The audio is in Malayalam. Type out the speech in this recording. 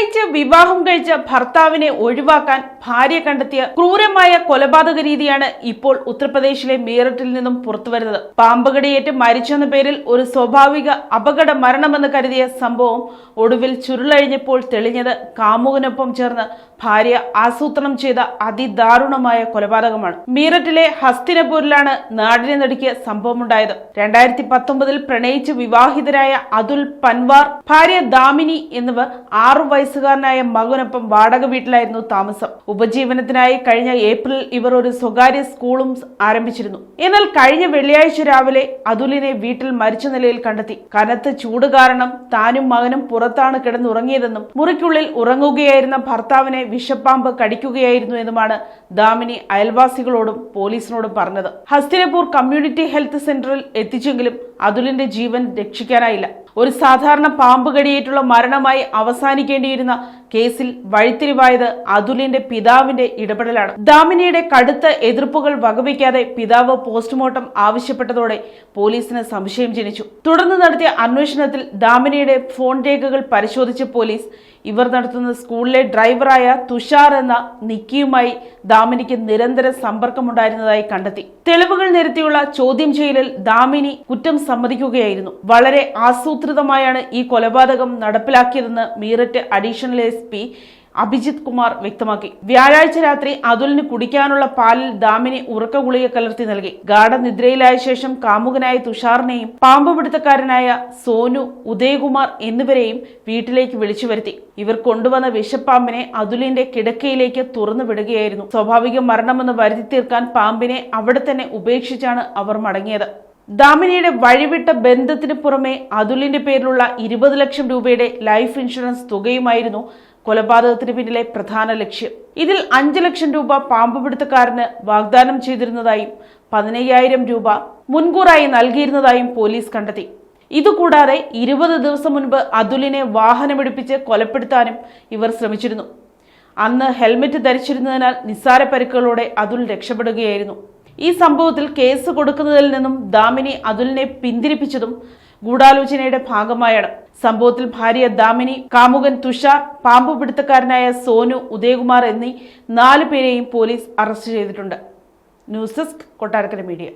പ്രണയിച്ച് വിവാഹം കഴിച്ച ഭർത്താവിനെ ഒഴിവാക്കാൻ ഭാര്യ കണ്ടെത്തിയ ക്രൂരമായ കൊലപാതക രീതിയാണ് ഇപ്പോൾ ഉത്തർപ്രദേശിലെ മീററ്റിൽ നിന്നും പുറത്തുവരുന്നത്. പാമ്പുകടിയേറ്റ് മരിച്ചെന്ന പേരിൽ ഒരു സ്വാഭാവിക അപകട മരണമെന്ന് കരുതിയ സംഭവം ഒടുവിൽ ചുരുളഴിഞ്ഞപ്പോൾ തെളിഞ്ഞത് കാമുകനൊപ്പം ചേർന്ന് ഭാര്യ ആസൂത്രണം ചെയ്ത അതിദാരുണമായ കൊലപാതകമാണ്. മീററ്റിലെ ഹസ്തിനപൂരിലാണ് നാടിനെ നടുക്കിയ സംഭവമുണ്ടായത്. 2019 പ്രണയിച്ച് വിവാഹിതരായ അതുൽ പൻവാർ, ഭാര്യ ദാമിനി എന്നിവർ 6 വയസ്സുകാരനായ മകനൊപ്പം വാടക വീട്ടിലായിരുന്നു താമസം. ഉപജീവനത്തിനായി കഴിഞ്ഞ ഏപ്രിലിൽ ഇവർ ഒരു സ്വകാര്യ സ്കൂളും ആരംഭിച്ചിരുന്നു. എന്നാൽ കഴിഞ്ഞ വെള്ളിയാഴ്ച രാവിലെ അതുലിനെ വീട്ടിൽ മരിച്ച നിലയിൽ കണ്ടെത്തി. കനത്ത ചൂട് കാരണം താനും മകനും പുറത്താണ് കിടന്നുറങ്ങിയതെന്നും മുറിക്കുള്ളിൽ ഉറങ്ങുകയായിരുന്ന ഭർത്താവിനെ വിഷപ്പാമ്പ് കടിക്കുകയായിരുന്നു എന്നുമാണ് ദാമിനി അയൽവാസികളോടും പോലീസിനോടും പറഞ്ഞത്. ഹസ്തിനപൂർ കമ്മ്യൂണിറ്റി ഹെൽത്ത് സെന്ററിൽ എത്തിച്ചെങ്കിലും അതുലിന്റെ ജീവൻ രക്ഷിക്കാനായില്ല. ഒരു സാധാരണ പാമ്പ് കടിയേറ്റുള്ള മരണമായി അവസാനിക്കേണ്ടിയിരുന്ന കേസിൽ വഴിത്തിരിവായത് അതുലിന്റെ പിതാവിന്റെ ഇടപെടലാണ്. ദാമിനിയുടെ കടുത്ത എതിർപ്പുകൾ വകവയ്ക്കാതെ പിതാവ് പോസ്റ്റ്മോർട്ടം ആവശ്യപ്പെട്ടതോടെ പോലീസിന് സംശയം ജനിച്ചു. തുടർന്ന് നടത്തിയ അന്വേഷണത്തിൽ ദാമിനിയുടെ ഫോൺ രേഖകൾ പരിശോധിച്ച പോലീസ് ഇവർ നടത്തുന്ന സ്കൂളിലെ ഡ്രൈവറായ തുഷാർ എന്ന നിക്കിയുമായി ദാമിനിക്ക് നിരന്തര സമ്പർക്കമുണ്ടായിരുന്നതായി കണ്ടെത്തി. തെളിവുകൾ നിരത്തിയുള്ള ചോദ്യം ചെയ്യലിൽ ദാമിനി കുറ്റം സമ്മതിക്കുകയായിരുന്നു. വളരെ ആസൂത്രിതമായാണ് ഈ കൊലപാതകം നടപ്പിലാക്കിയതെന്ന് മീററ്റ് അഡീഷണൽ SP അഭിജിത് കുമാർ വ്യക്തമാക്കി. വ്യാഴാഴ്ച രാത്രി അതുലിന് കുടിക്കാനുള്ള പാലിൽ ദാമിനി ഉറക്ക ഗുളിക കലർത്തി നൽകി. ഗാഠനിദ്രയിലായ ശേഷം കാമുകനായ തുഷാറിനെയും പാമ്പ് പിടുത്തക്കാരനായ സോനു, ഉദയകുമാർ എന്നിവരെയും വീട്ടിലേക്ക് വിളിച്ചു വരുത്തി. ഇവർ കൊണ്ടുവന്ന വിഷപ്പാമ്പിനെ അതുലിന്റെ കിടക്കയിലേക്ക് തുറന്നു വിടുകയായിരുന്നു. സ്വാഭാവിക മരണമെന്ന് വരുത്തി തീർക്കാൻ പാമ്പിനെ അവിടെ തന്നെ ഉപേക്ഷിച്ചാണ് അവർ മടങ്ങിയത്. ദാമിനിയുടെ വഴിവിട്ട ബന്ധത്തിന് പുറമെ അതുലിന്റെ പേരിലുള്ള 20 ലക്ഷം രൂപയുടെ ലൈഫ് ഇൻഷുറൻസ് തുകയുമായിരുന്നു കൊലപാതകത്തിന് പിന്നിലെ പ്രധാന ലക്ഷ്യം. ഇതിൽ 5 ലക്ഷം രൂപ പാമ്പ് പിടുത്തക്കാരന് വാഗ്ദാനം ചെയ്തിരുന്നതായും 15,000 രൂപ മുൻകൂറായി നൽകിയിരുന്നതായും പോലീസ് കണ്ടെത്തി. ഇതുകൂടാതെ 20 ദിവസം മുൻപ് അതുലിനെ വാഹനമിടിപ്പിച്ച് കൊലപ്പെടുത്താനും ഇവർ ശ്രമിച്ചിരുന്നു. അന്ന് ഹെൽമെറ്റ് ധരിച്ചിരുന്നതിനാൽ നിസ്സാര പരിക്കുകളോടെ അതുൽ രക്ഷപ്പെടുകയായിരുന്നു. ഈ സംഭവത്തിൽ കേസ് കൊടുക്കുന്നതിൽ നിന്നും ദാമിനി അതുലിനെ പിന്തിരിപ്പിച്ചതും ഗൂഢാലോചനയുടെ ഭാഗമായാണ്. സംഭവത്തിൽ ഭാര്യ ദാമിനി, കാമുകൻ തുഷാർ, പാമ്പ് പിടുത്തക്കാരനായ സോനു, ഉദയകുമാർ എന്നീ 4 പേരെയും പോലീസ് അറസ്റ്റ് ചെയ്തിട്ടുണ്ട്. News desk, Kottarakkara media.